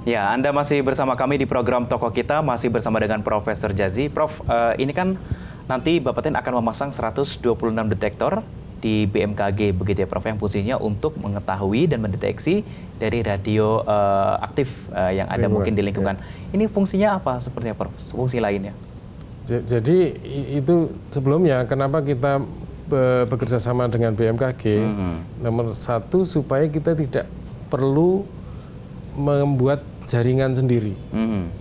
Ya, Anda masih bersama kami di program Tokoh Kita, masih bersama dengan Profesor Djazi. Prof, ini kan nanti Bapeten akan memasang 126 detektor di BMKG, begitu ya Prof, yang fungsinya untuk mengetahui dan mendeteksi dari radio aktif yang ada mungkin di lingkungan. Ini fungsinya apa sepertinya Prof, fungsi lainnya? Jadi itu sebelumnya kenapa kita bekerja sama dengan BMKG, nomor satu supaya kita tidak perlu membuat jaringan sendiri,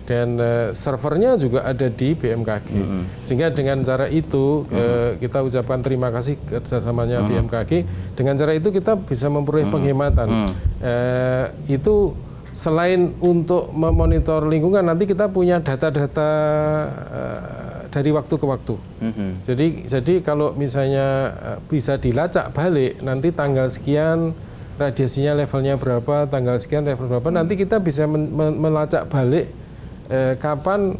dan servernya juga ada di BMKG, sehingga dengan cara itu kita ucapkan terima kasih kerjasamanya BMKG. Dengan cara itu kita bisa memperoleh penghematan. Itu selain untuk memonitor lingkungan, nanti kita punya data-data dari waktu ke waktu. Jadi kalau misalnya bisa dilacak balik, nanti tanggal sekian radiasinya levelnya berapa, tanggal sekian level berapa, nanti kita bisa melacak balik kapan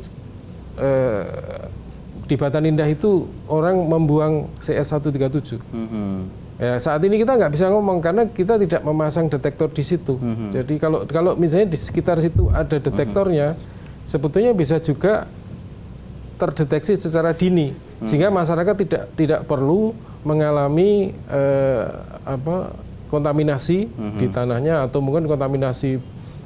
di Batan Indah itu orang membuang CS137. Ya, saat ini kita nggak bisa ngomong karena kita tidak memasang detektor di situ. Jadi kalau misalnya di sekitar situ ada detektornya, sebetulnya bisa juga terdeteksi secara dini, sehingga masyarakat tidak perlu mengalami kontaminasi di tanahnya, atau mungkin kontaminasi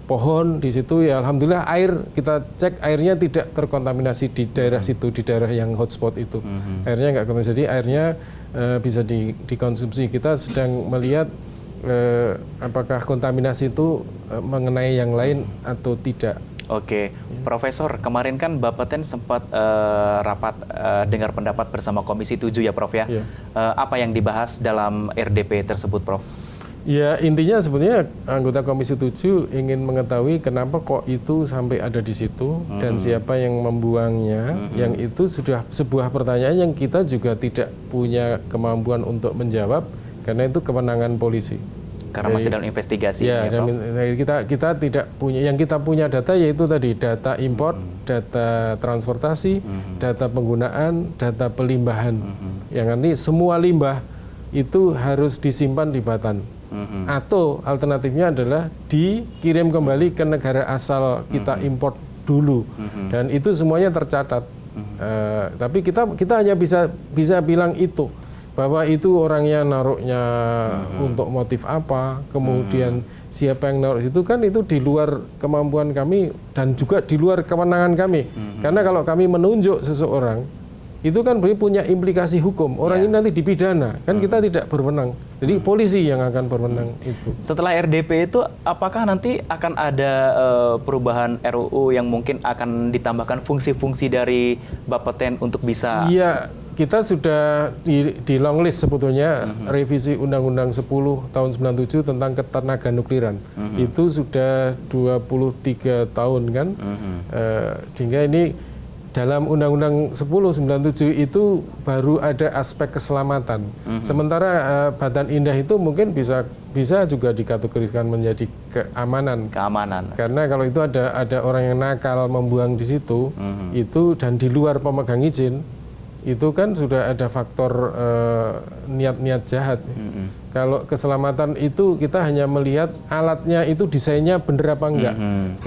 pohon di situ. Ya alhamdulillah air, kita cek airnya tidak terkontaminasi di daerah situ, di daerah yang hotspot itu. Airnya nggak kontaminasi, jadi airnya bisa dikonsumsi. Kita sedang melihat apakah kontaminasi itu mengenai yang lain atau tidak. Oke, Profesor, kemarin kan Bapeten sempat rapat dengar pendapat bersama Komisi 7 ya Prof ya. Apa yang dibahas dalam RDP tersebut Prof? Ya intinya sebenarnya anggota Komisi 7 ingin mengetahui kenapa kok itu sampai ada di situ dan siapa yang membuangnya. Yang itu sudah sebuah pertanyaan yang kita juga tidak punya kemampuan untuk menjawab karena itu kewenangan polisi. Karena masih dalam investigasi. Ya, kita tidak punya, yang kita punya data yaitu tadi data import, data transportasi, data penggunaan, data pelimbahan. Yang nanti semua limbah itu harus disimpan di Batan. Atau alternatifnya adalah dikirim kembali ke negara asal kita import dulu, dan itu semuanya tercatat. Tapi kita hanya bisa bilang itu, bahwa itu orangnya naruhnya untuk motif apa, kemudian siapa yang naruh itu, kan itu di luar kemampuan kami dan juga di luar kewenangan kami. Karena kalau kami menunjuk seseorang, itu kan punya implikasi hukum. Orang ini nanti dipidana, kan kita tidak berwenang. Jadi polisi yang akan berwenang itu. Setelah RDP itu, apakah nanti akan ada perubahan RUU yang mungkin akan ditambahkan fungsi-fungsi dari Bapeten untuk bisa? Iya, kita sudah di long list sebetulnya revisi Undang-Undang 10 tahun 97 tentang ketenaga nukliran. Itu sudah 23 tahun kan, sehingga ini dalam Undang-Undang 1097 itu baru ada aspek keselamatan. Sementara Batan Indah itu mungkin bisa juga dikategorikan menjadi keamanan. Karena kalau itu ada orang yang nakal membuang di situ, itu dan di luar pemegang izin, itu kan sudah ada faktor niat-niat jahat. Kalau keselamatan itu kita hanya melihat alatnya itu desainnya benar apa enggak.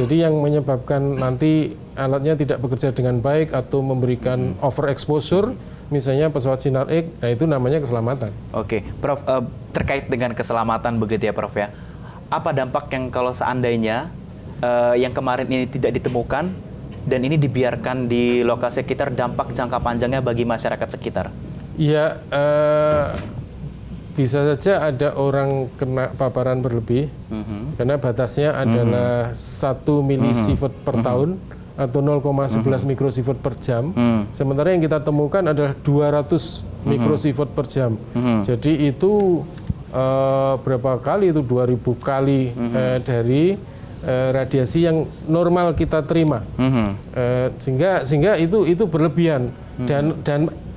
Jadi yang menyebabkan nanti alatnya tidak bekerja dengan baik atau memberikan overexposure, misalnya pesawat Sinar X, nah itu namanya keselamatan. Oke, Prof, terkait dengan keselamatan begitu ya Prof ya, apa dampak yang kalau seandainya yang kemarin ini tidak ditemukan dan ini dibiarkan di lokasi sekitar, dampak jangka panjangnya bagi masyarakat sekitar? Iya, bisa saja ada orang kena paparan berlebih, karena batasnya adalah 1 milisievert per tahun atau 0,11 mikrosievert per jam. Sementara yang kita temukan adalah 200 mikrosievert per jam. Jadi itu berapa kali itu? 2000 kali dari radiasi yang normal kita terima. Sehingga itu berlebihan, dan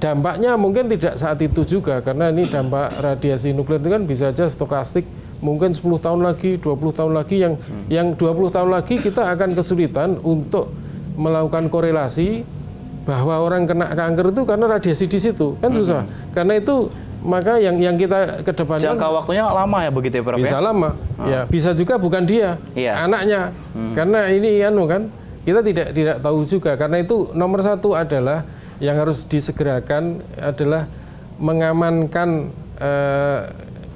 dampaknya mungkin tidak saat itu juga, karena ini dampak radiasi nuklir itu kan bisa aja stokastik, mungkin 10 tahun lagi, 20 tahun lagi, yang 20 tahun lagi kita akan kesulitan untuk melakukan korelasi bahwa orang kena kanker itu karena radiasi di situ, kan susah. Karena itu maka yang kita kedepankan jangka waktunya lama ya begitu ya Prof? Bisa lama, ya bisa juga bukan dia, anaknya, karena ini kan kita tidak tahu juga. Karena itu nomor satu adalah yang harus disegerakan adalah mengamankan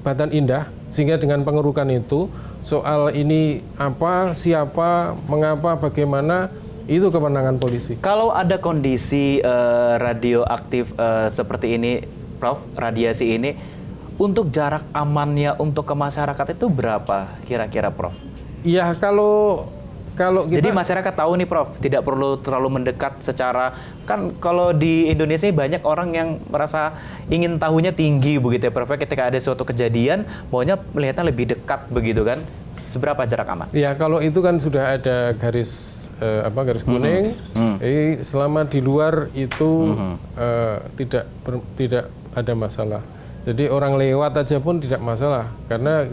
Batan Indah, sehingga dengan pengerukan itu soal ini apa, siapa, mengapa, bagaimana, itu kewenangan polisi. Kalau ada kondisi radioaktif seperti ini, Prof, radiasi ini, untuk jarak amannya untuk ke masyarakat itu berapa kira-kira, Prof? Ya kalau kita... Jadi masyarakat tahu nih, Prof, tidak perlu terlalu mendekat secara, kan kalau di Indonesia banyak orang yang merasa ingin tahunya tinggi begitu ya, Prof, ketika ada suatu kejadian maunya melihatnya lebih dekat begitu kan. Seberapa jarak aman? Ya kalau itu kan sudah ada garis garis kuning. Jadi selama di luar itu tidak ada masalah. Jadi orang lewat aja pun tidak masalah karena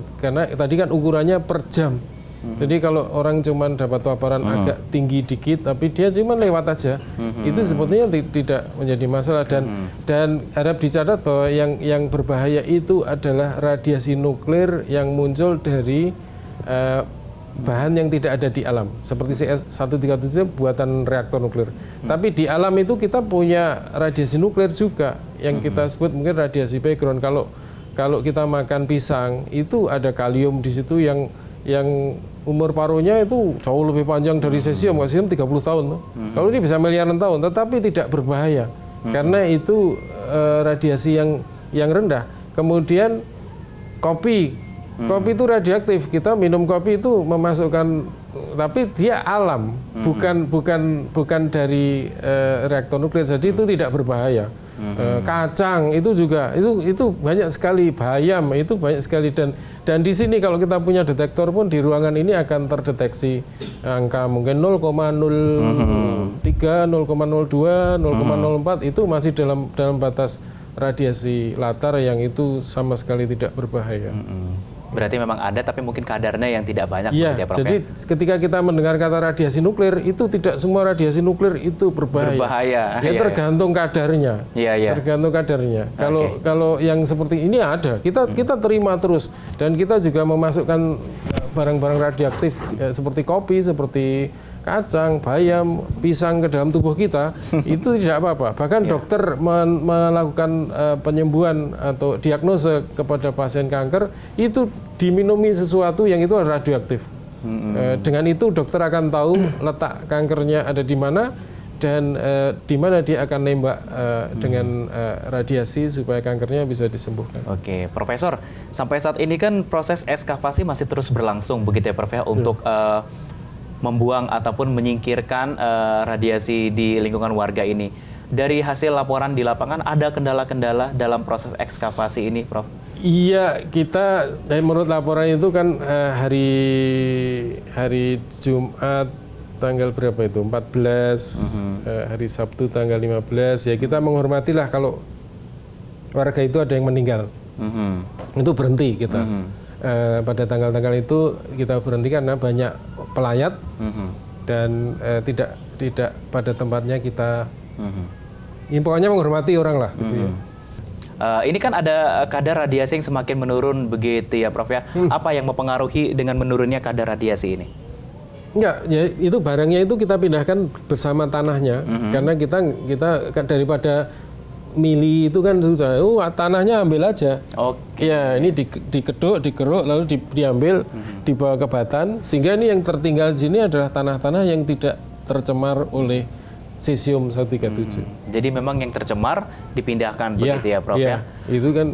tadi kan ukurannya per jam. Jadi kalau orang cuma dapat paparan agak tinggi dikit tapi dia cuma lewat aja, itu sebetulnya tidak menjadi masalah. Dan harap dicatat bahwa yang berbahaya itu adalah radiasi nuklir yang muncul dari bahan yang tidak ada di alam, seperti CS137 itu buatan reaktor nuklir. Tapi di alam itu kita punya radiasi nuklir juga yang kita sebut mungkin radiasi background. Kalau kita makan pisang itu ada kalium di situ yang umur paruhnya itu jauh lebih panjang dari cesium 30 tahun. Kalau ini bisa miliaran tahun, tetapi tidak berbahaya karena itu radiasi yang rendah. Kemudian kopi itu radioaktif. Kita minum kopi itu memasukkan, tapi dia alam, bukan dari reaktor nuklir, jadi itu tidak berbahaya. Kacang itu juga itu banyak sekali, bayam itu banyak sekali, dan di sini kalau kita punya detektor pun di ruangan ini akan terdeteksi angka mungkin 0,03, 0,02, 0,04 itu masih dalam batas radiasi latar yang itu sama sekali tidak berbahaya. Berarti memang ada, tapi mungkin kadarnya yang tidak banyak. Iya, jadi ketika kita mendengar kata radiasi nuklir, itu tidak semua radiasi nuklir itu berbahaya. Ya, tergantung kadarnya. Tergantung kadarnya. Kalau yang seperti ini ada, kita terima terus. Dan kita juga memasukkan barang-barang radioaktif seperti kopi, seperti kacang, bayam, pisang ke dalam tubuh kita, itu tidak apa-apa. Bahkan dokter melakukan penyembuhan atau diagnosa kepada pasien kanker, itu diminumi sesuatu yang itu radioaktif. Dengan itu dokter akan tahu letak kankernya ada di mana, dan di mana dia akan nembak dengan radiasi supaya kankernya bisa disembuhkan. Oke, Profesor, sampai saat ini kan proses ekskavasi masih terus berlangsung begitu ya, Prof, ya, untuk membuang ataupun menyingkirkan radiasi di lingkungan warga ini. Dari hasil laporan di lapangan, ada kendala-kendala dalam proses ekskavasi ini, Prof? Iya, kita menurut laporan itu kan hari Jumat tanggal berapa itu? 14, hari Sabtu tanggal 15, ya kita menghormatilah kalau warga itu ada yang meninggal. Itu berhenti kita. Pada tanggal-tanggal itu kita berhenti karena banyak pelayat dan tidak pada tempatnya kita. Pokoknya menghormati orang lah, gitu ya. Ini kan ada kadar radiasi yang semakin menurun begitu ya, Prof, ya. Apa yang mempengaruhi dengan menurunnya kadar radiasi ini? Enggak, ya itu barangnya itu kita pindahkan bersama tanahnya, karena kita daripada mili itu kan susah. Tanahnya ambil aja. Ya, ini dikeduk, dikeruk, lalu diambil, dibawa ke Batan, sehingga ini yang tertinggal di sini adalah tanah-tanah yang tidak tercemar oleh cesium 137. Jadi memang yang tercemar dipindahkan begitu ya, Prof, ya? Itu kan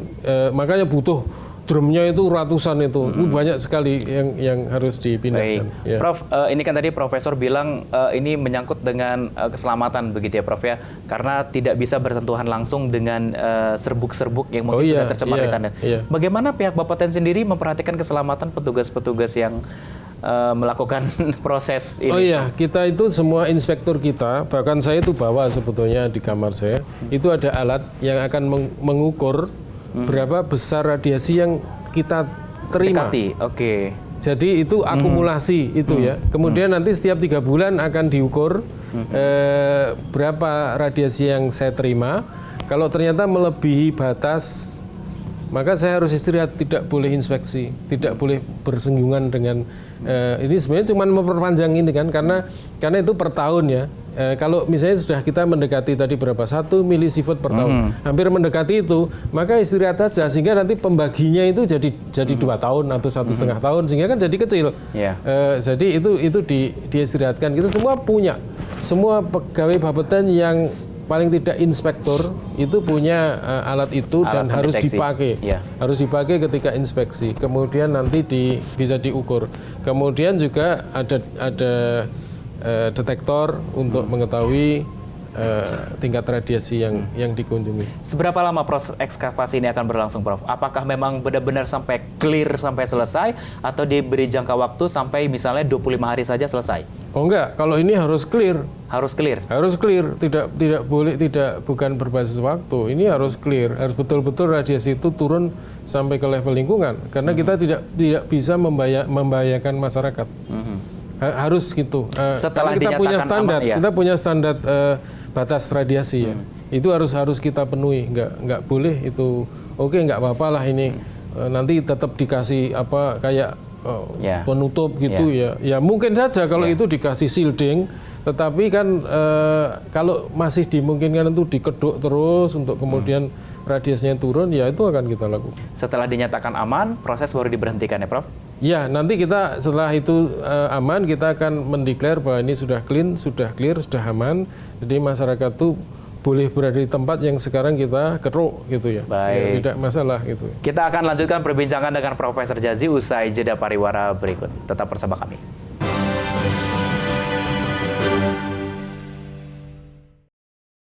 makanya butuh drumnya itu ratusan itu banyak sekali yang harus dipindahkan. Ya. Prof, ini kan tadi Profesor bilang ini menyangkut dengan keselamatan begitu ya, Prof, ya, karena tidak bisa bersentuhan langsung dengan serbuk-serbuk yang mungkin sudah tercemar di tanah. Bagaimana pihak Bapeten sendiri memperhatikan keselamatan petugas-petugas yang melakukan proses ini? Oh iya, kita itu semua inspektur kita, bahkan saya itu bawa sebetulnya di kamar saya, itu ada alat yang akan mengukur berapa besar radiasi yang kita terima. Jadi itu akumulasi itu ya. Kemudian nanti setiap 3 bulan akan diukur berapa radiasi yang saya terima. Kalau ternyata melebihi batas maka saya harus istirahat, tidak boleh inspeksi, tidak boleh bersinggungan dengan ini sebenarnya cuma memperpanjang ini kan karena itu per tahun ya. Kalau misalnya sudah kita mendekati tadi berapa 1 milisievert per tahun, hampir mendekati itu, maka istirahat saja sehingga nanti pembaginya itu jadi 2 tahun atau 1,5 tahun sehingga kan jadi kecil. Jadi itu diistirahatkan. Kita semua punya, semua pegawai Bapeten yang paling tidak inspektur itu punya alat itu dan harus dipakai, harus dipakai ketika inspeksi. Kemudian nanti bisa diukur. Kemudian juga ada detektor untuk mengetahui tingkat radiasi yang dikunjungi. Seberapa lama proses ekskavasi ini akan berlangsung, Prof? Apakah memang benar-benar sampai clear sampai selesai atau diberi jangka waktu sampai misalnya 25 hari saja selesai? Oh enggak, kalau ini harus clear. Harus clear. Harus clear, tidak boleh, bukan berbasis waktu. Ini harus clear, harus betul-betul radiasi itu turun sampai ke level lingkungan karena kita tidak bisa membahayakan masyarakat. Harus gitu. Setelah kita punya standar, aman, ya? kita punya standar batas radiasi ya. Itu harus kita penuhi. Nggak boleh itu. Oke, nggak apa-apa lah ini. Nanti tetap dikasih apa kayak penutup gitu ya. Ya mungkin saja kalau itu dikasih shielding. Tetapi kan kalau masih dimungkinkan itu dikeduk terus untuk kemudian radiasinya turun, ya itu akan kita lakukan. Setelah dinyatakan aman, proses baru diberhentikan ya, Prof? Ya, nanti kita setelah itu aman, kita akan mendeklar bahwa ini sudah clean, sudah clear, sudah aman. Jadi masyarakat tuh boleh berada di tempat yang sekarang kita keruk gitu ya. Baik. Ya, tidak masalah gitu. Kita akan lanjutkan perbincangan dengan Profesor Djazi usai jeda pariwara berikut. Tetap bersama kami.